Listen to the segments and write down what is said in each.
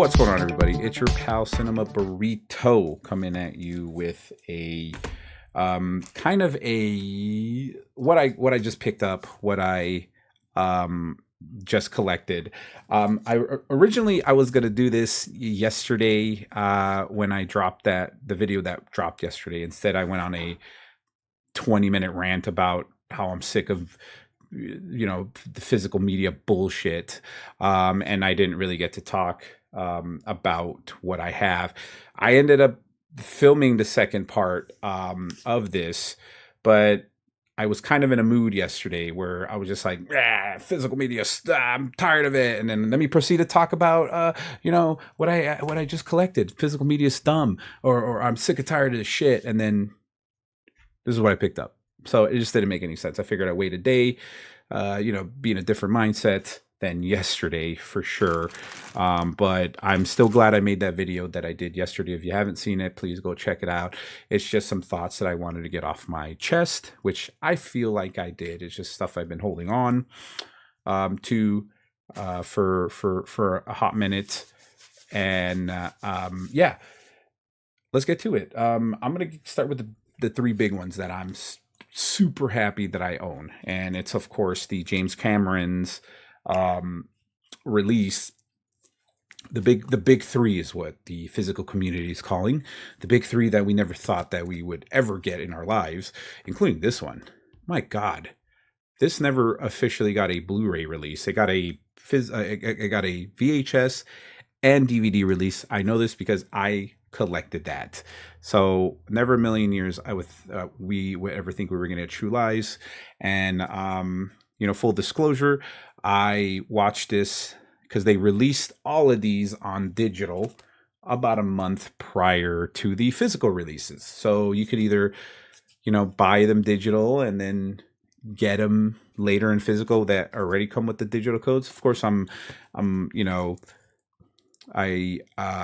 What's going on, everybody? It's your pal Cinema Burrito coming at you with a kind of a what I just picked up, what I um, just collected. Originally I was gonna do this yesterday when I dropped the video that dropped yesterday. Instead, I went on a 20-minute rant about how I'm sick of the physical media bullshit, and I didn't really get to talk about what I have. I ended up filming the second part of this, but I was kind of in a mood yesterday where I was just like, physical media, I'm tired of it. And then let me proceed to talk about, what I just collected. Physical media is dumb, or I'm sick and tired of this shit. And then this is what I picked up. So it just didn't make any sense. I figured I'd wait a day, be in a different mindset than yesterday for sure. But I'm still glad I made that video that I did yesterday. If you haven't seen it, please go check it out. It's just some thoughts that I wanted to get off my chest, which I feel like I did. It's just stuff I've been holding on to for a hot minute. And yeah, let's get to it. I'm gonna start with the three big ones that I'm super happy that I own, and it's of course the James Cameron's release. The big three is what the physical community is calling the big three that we never thought that we would ever get in our lives, including this one. My God, this never officially got a Blu-ray release. It got it got a VHS and DVD release. I know this because I collected that. So never a million years we would ever think we were going to get True Lies. And full disclosure, I watched this because they released all of these on digital about a month prior to the physical releases. So you could either buy them digital and then get them later in physical that already come with the digital codes. Of course, I'm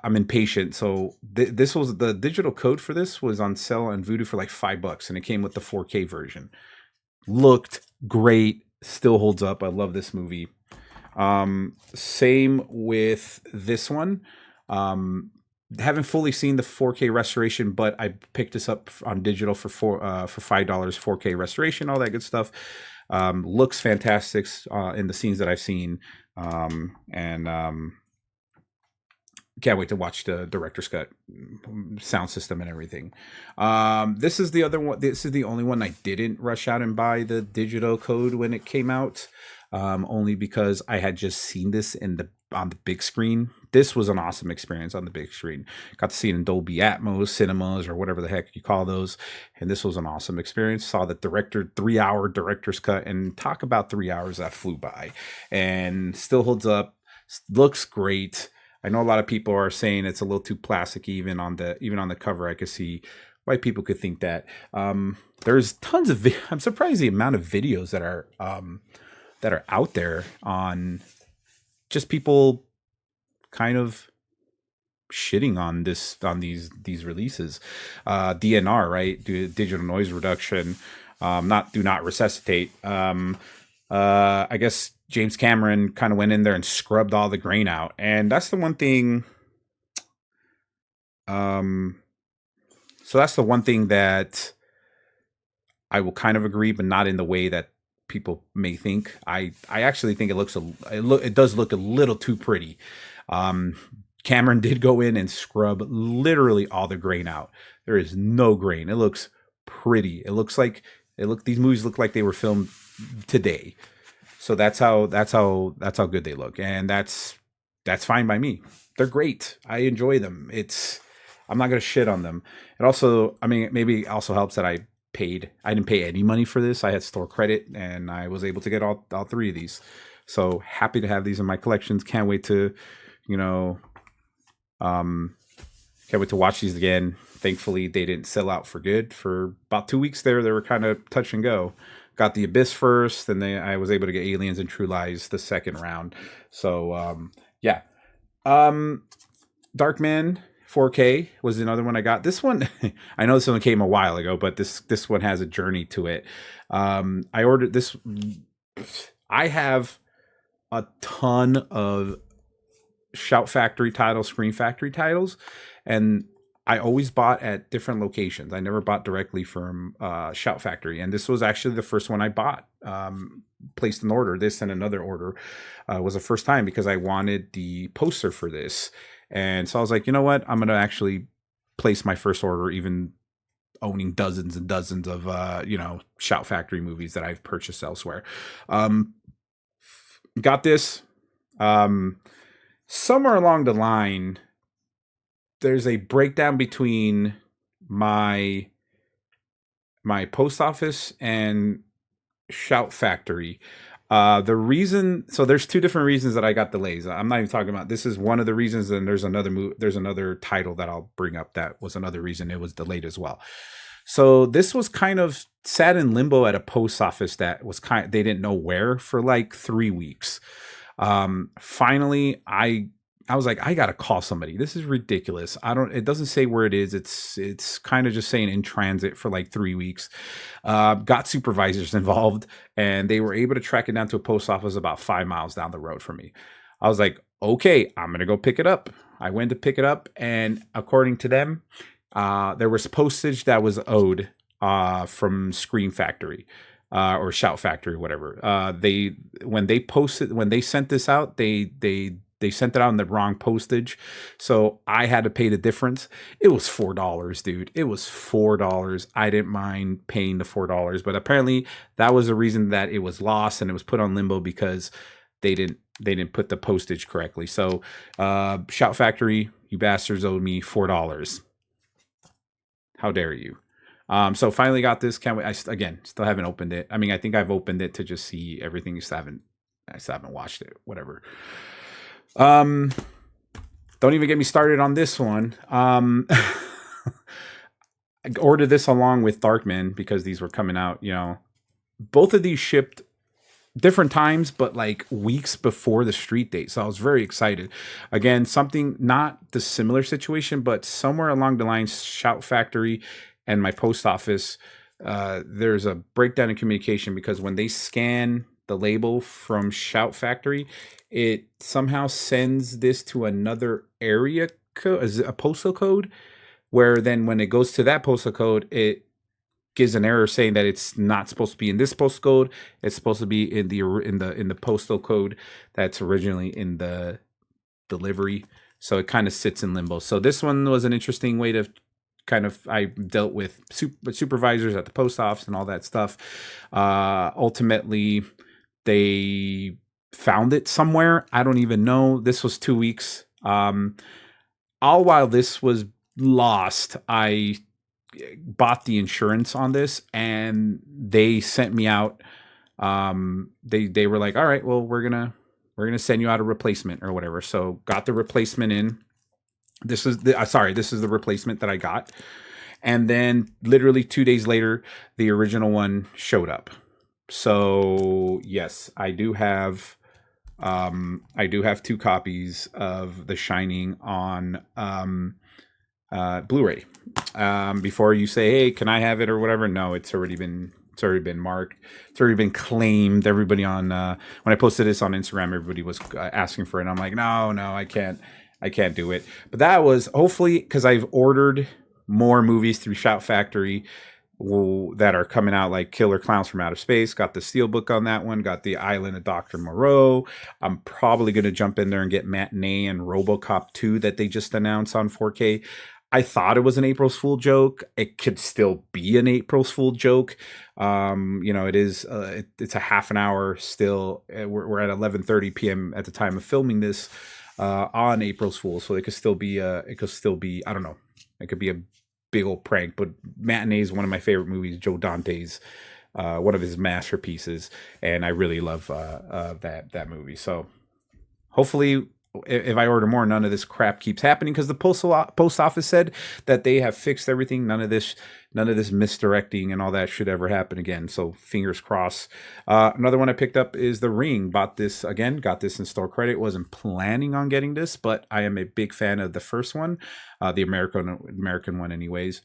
impatient. So this was the digital code for this was on sale on Vudu for like $5, and it came with the 4K version. Looked great, still holds up. I love this movie. Same with this one. Haven't fully seen the 4K restoration, but I picked this up on digital for $5, 4K restoration, all that good stuff. Looks fantastic in the scenes that I've seen, and can't wait to watch the director's cut, sound system and everything. This is the other one. This is the only one I didn't rush out and buy the digital code when it came out, only because I had just seen this on the big screen. This was an awesome experience on the big screen. Got to see it in Dolby Atmos, cinemas, or whatever the heck you call those. And this was an awesome experience. Saw the 3-hour director's cut, and talk about 3 hours that flew by, and still holds up. Looks great. I know a lot of people are saying it's a little too plastic, even on the cover. I could see why people could think that. There's tons of. I'm surprised the amount of videos that are out there on just people kind of shitting on these releases. DNR, right? Digital noise reduction. Do not resuscitate. I guess James Cameron kind of went in there and scrubbed all the grain out. And that's the one thing. So that's the one thing that I will kind of agree, but not in the way that people may think. I actually think it does look a little too pretty. Cameron did go in and scrub literally all the grain out. There is no grain. It looks pretty. These movies look like they were filmed today. So that's how good they look, and that's fine by me. They're great. I enjoy them. I'm not gonna shit on them. It also, maybe it also helps that I didn't pay any money for this. I had store credit, and I was able to get all three of these. So happy to have these in my collections. Can't wait to, watch these again. Thankfully, they didn't sell out for good. For about 2 weeks there, they were kind of touch and go. Got The Abyss first, and then I was able to get Aliens and True Lies the second round. So yeah. Darkman 4K was another one I got. This one, I know this one came a while ago, but this one has a journey to it. I ordered this. I have a ton of Shout Factory titles, Scream Factory titles, and I always bought at different locations. I never bought directly from Shout Factory, and this was actually the first one I bought. Placed an order. This and another order was the first time because I wanted the poster for this, and so I was like, you know what, I'm gonna actually place my first order, even owning dozens and dozens of Shout Factory movies that I've purchased elsewhere. Um, got this. Um, somewhere along the line, there's a breakdown between my post office and Shout Factory. The reason, so there's two different reasons that I got delays. I'm not even talking about, this is one of the reasons, and there's another title that I'll bring up that was another reason it was delayed as well. So this was kind of sat in limbo at a post office that was they didn't know where for like 3 weeks. Finally, I was like, I gotta call somebody. This is ridiculous. It doesn't say where it is. It's kind of just saying in transit for like 3 weeks. Got supervisors involved, and they were able to track it down to a post office about 5 miles down the road from me. I was like, okay, I'm gonna go pick it up. I went to pick it up, and according to them, there was postage that was owed from Scream Factory. Or Shout Factory, whatever. When they sent this out, they sent it out in the wrong postage, so I had to pay the difference. It was $4, dude. It was $4. I didn't mind paying the $4, but apparently that was the reason that it was lost and it was put on limbo because they didn't put the postage correctly. So Shout Factory, you bastards owed me $4. How dare you? So finally got this. Can't wait. Still haven't opened it. I mean, I think I've opened it to just see everything. I still haven't watched it. Whatever. Don't even get me started on this one. I ordered this along with Darkman because these were coming out. Both of these shipped different times, but like weeks before the street date. So I was very excited. Again, something not the similar situation, but somewhere along the line, Shout Factory and my post office, there's a breakdown in communication because when they scan the label from Shout Factory, it somehow sends this to another area code, a postal code, where then when it goes to that postal code, it gives an error saying that it's not supposed to be in this postal code. It's supposed to be in the postal code that's originally in the delivery. So it kind of sits in limbo. So this one was an interesting way to I dealt with supervisors at the post office and all that stuff. Ultimately, they found it somewhere. I don't even know. This was 2 weeks. All while this was lost, I bought the insurance on this, and they sent me out. They were like, all right, well, we're gonna send you out a replacement or whatever. So got the replacement in. This is the replacement that I got. And then literally 2 days later, the original one showed up. So yes, I do have 2 copies of The Shining on Blu-ray. Before you say, hey, can I have it or whatever? No, it's already been marked. It's already been claimed. Everybody on when I posted this on Instagram, everybody was asking for it. I'm like, no, I can't do it. But that was hopefully because I've ordered more movies through Shout Factory that are coming out, like Killer Clowns from Outer Space. Got the Steelbook on that one. Got The Island of Dr. Moreau. I'm probably going to jump in there and get Matinee and RoboCop 2 that they just announced on 4K. I thought it was an April's Fool joke. It could still be an April's Fool joke. It is. It's a half an hour still. We're at 11:30 p.m. at the time of filming this on April's Fool, so it could still be. I don't know. It could be a big old prank. But Matinee is one of my favorite movies. Joe Dante's one of his masterpieces, and I really love that movie. So hopefully, if I order more, none of this crap keeps happening, because the post office said that they have fixed everything. None of this misdirecting and all that should ever happen again. So fingers crossed. Another one I picked up is The Ring. Got this in store credit. Wasn't planning on getting this, but I am a big fan of the first one, the American one, anyways.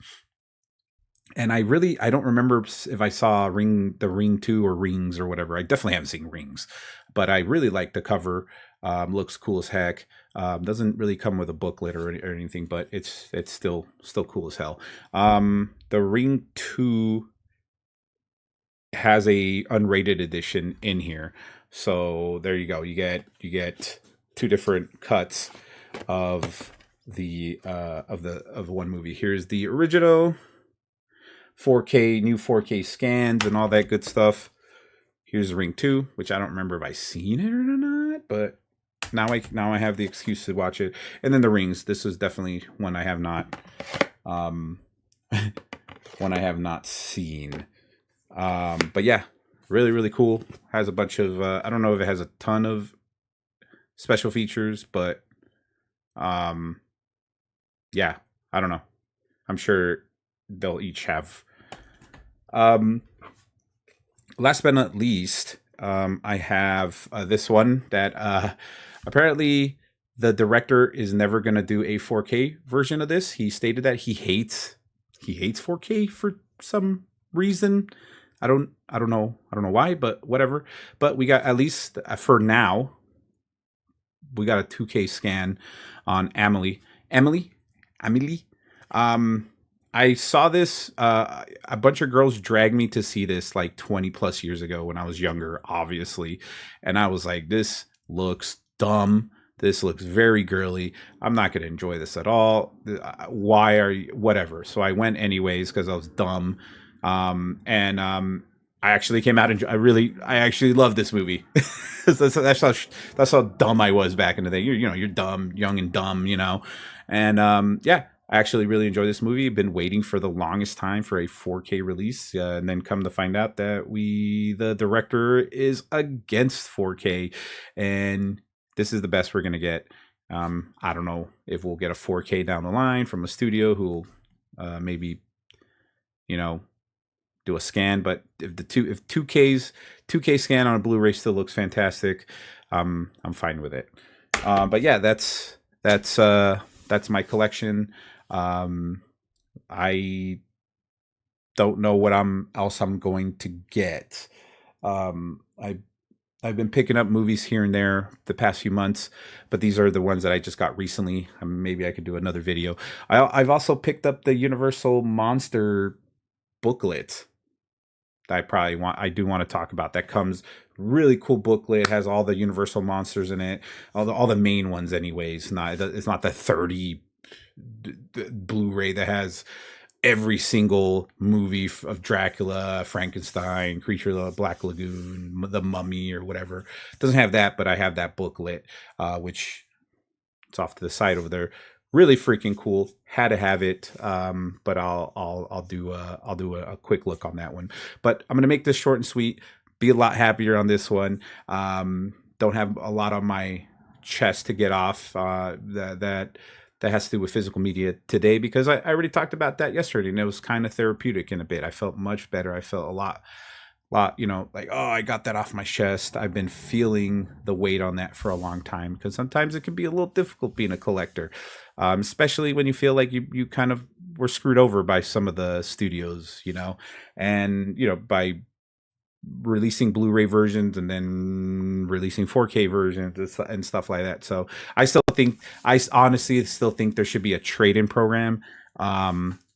And I don't remember if I saw The Ring 2 or Rings or whatever. I definitely haven't seen Rings, but I really like the cover. Looks cool as heck. Doesn't really come with a booklet or anything, but it's still cool as hell. The Ring 2 has a unrated edition in here. So there you go. You get two different cuts of the one movie. Here's the original 4K, new 4K scans and all that good stuff. Here's Ring 2, which I don't remember if I seen it or not, but now I have the excuse to watch it. And then the Rings. This is definitely one I have not um one I have not seen. But yeah, really, really cool. Has a bunch of I don't know if it has a ton of special features, but um, yeah, I don't know. I'm sure they'll each have. Um, Last but not least, I have this one that apparently the director is never going to do a 4K version of this. He stated that he hates 4K for some reason. I don't know why, but whatever. But we got, at least for now, we got a 2K scan on Amelie. Amelie. Um, I saw this. A bunch of girls dragged me to see this like 20 plus years ago when I was younger, obviously, and I was like, "This looks dumb. This looks very girly. I'm not going to enjoy this at all. Why are you? Whatever." So I went anyways because I was dumb, and I actually came out and I actually love this movie. That's how dumb I was back in the day. You're dumb, young and dumb, and yeah, I actually really enjoy this movie. Been waiting for the longest time for a 4K release, and then come to find out that the director is against 4K, and this is the best we're gonna get. I don't know if we'll get a 4K down the line from a studio who'll maybe you know do a scan, but if 2K scan on a Blu-ray still looks fantastic, I'm fine with it. But yeah, that's my collection. Um, I don't know what I'm going to get. I've been picking up movies here and there the past few months, but these are the ones that I just got recently. Maybe I could do another video. I've also picked up the Universal Monster booklet that I do want to talk about. That comes really cool booklet. It has all the Universal monsters in it, all the main ones, anyways. It's not the 30 Blu-ray that has every single movie of Dracula, Frankenstein, Creature of the Black Lagoon, The Mummy, or whatever. It doesn't have that, but I have that booklet, which it's off to the side over there. Really freaking cool. Had to have it, but I'll do a quick look on that one. But I'm gonna make this short and sweet. Be a lot happier on this one. Don't have a lot on my chest to get off. That has to do with physical media today, because I already talked about that yesterday, and it was kind of therapeutic in a bit. I felt much better. I felt a lot, like, oh, I got that off my chest. I've been feeling the weight on that for a long time, because sometimes it can be a little difficult being a collector, especially when you feel like you kind of were screwed over by some of the studios, and by releasing Blu-ray versions and then releasing 4K versions and stuff like that. So I honestly still think there should be a trade-in program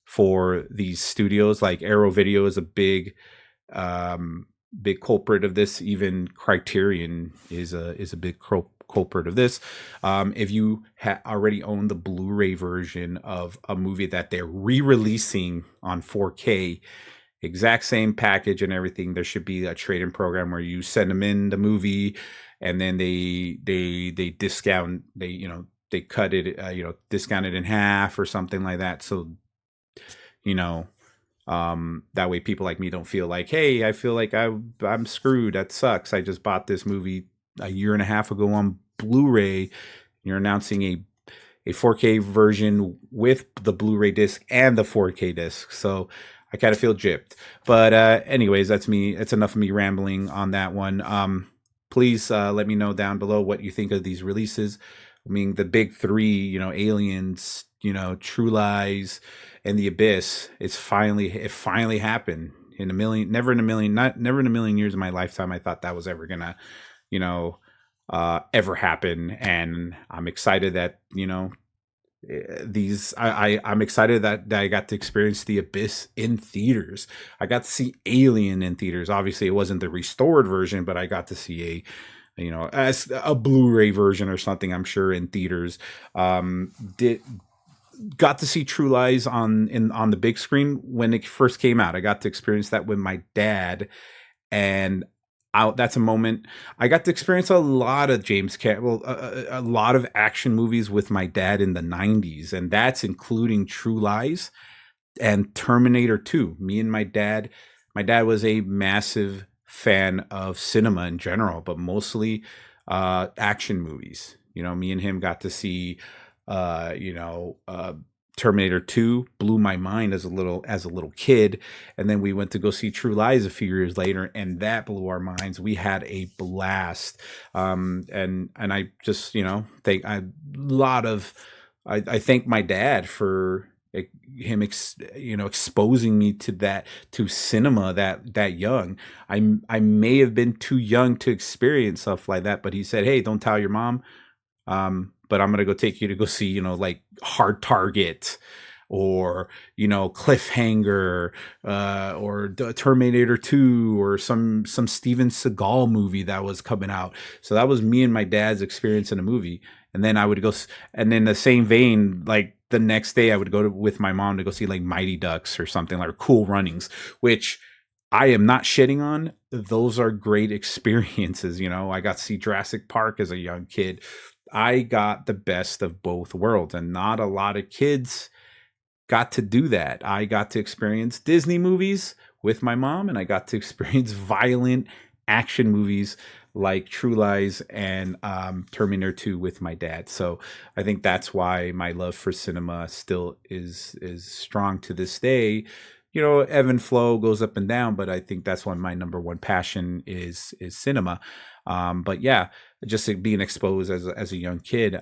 for these studios. Like Arrow Video is a big culprit of this. Even Criterion is a big culprit of this. If you already own the Blu-ray version of a movie that they're re-releasing on 4K, exact same package and everything, there should be a trade-in program where you send them in the movie, and then they discount, they cut it, discount it in half or something like that. So that way people like me don't feel like, hey, I feel like I'm screwed. That sucks. I just bought this movie a year and a half ago on Blu-ray. You're announcing a 4K version with the Blu-ray disc and the 4K disc. So I kind of feel gypped. But anyways, that's me. It's enough of me rambling on that one. Please let me know down below what you think of these releases. I mean, the big three, Aliens, True Lies, and The Abyss. It finally happened. Never in a million years of my lifetime I thought that was ever gonna, ever happen. And I'm excited that, I'm excited that I got to experience The Abyss in theaters. I got to see Alien in theaters. Obviously, it wasn't the restored version, but I got to see as a Blu-ray version or something, I'm sure, in theaters. Did Got to see True Lies on the big screen when it first came out. I got to experience that with my dad, and that's a moment. I got to experience a lot of James Cameron, a lot of action movies with my dad in the '90s, and that's including True Lies and Terminator 2. Me and my dad was a massive fan of cinema in general, but mostly action movies. Me and him got to see, uh, you know, uh, Terminator 2 blew my mind as a little kid, and then we went to go see True Lies a few years later, and that blew our minds. We had a blast, and I just think I lot of I thank my dad for him exposing me to cinema that young. I may have been too young to experience stuff like that, but he said, hey, don't tell your mom, but I'm gonna go take you to go see, like Hard Target, or Cliffhanger, or Terminator 2, or some Steven Seagal movie that was coming out. So that was me and my dad's experience in a movie. And then I would go, and in the same vein, like the next day, I would with my mom to go see like Mighty Ducks or something, like Cool Runnings, which I am not shitting on. Those are great experiences. I got to see Jurassic Park as a young kid. I got the best of both worlds, and not a lot of kids got to do that. I got to experience Disney movies with my mom, and I got to experience violent action movies like True Lies and Terminator 2 with my dad. So I think that's why my love for cinema still is strong to this day. Ebb and flow, goes up and down, but I think that's why my number one passion is cinema. But yeah, just being exposed as a young kid,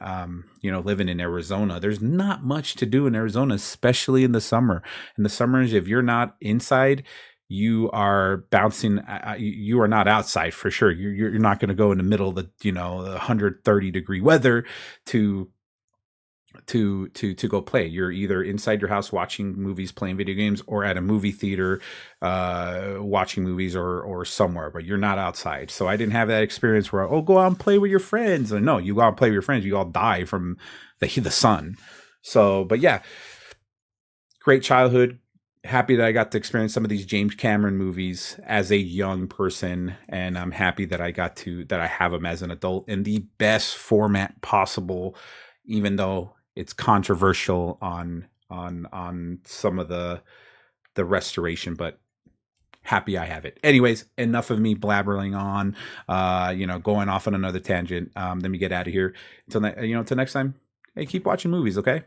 living in Arizona, there's not much to do in Arizona, especially in the summer. In the summers, if you're not inside, you are bouncing. You are not outside for sure. You're not going to go in the middle of the 130-degree weather to go play. You're either inside your house watching movies, playing video games, or at a movie theater watching movies, or somewhere, but you're not outside. So I didn't have that experience where, go out and play with your friends. And no, you go out and play with your friends, you all die from the sun. So, but yeah, great childhood. Happy that I got to experience some of these James Cameron movies as a young person, and I'm happy that I have them as an adult in the best format possible, even though it's controversial on some of the restoration, but happy I have it. Anyways, enough of me blabbering on, going off on another tangent. Let me get out of here. Until next time. Hey, keep watching movies, okay?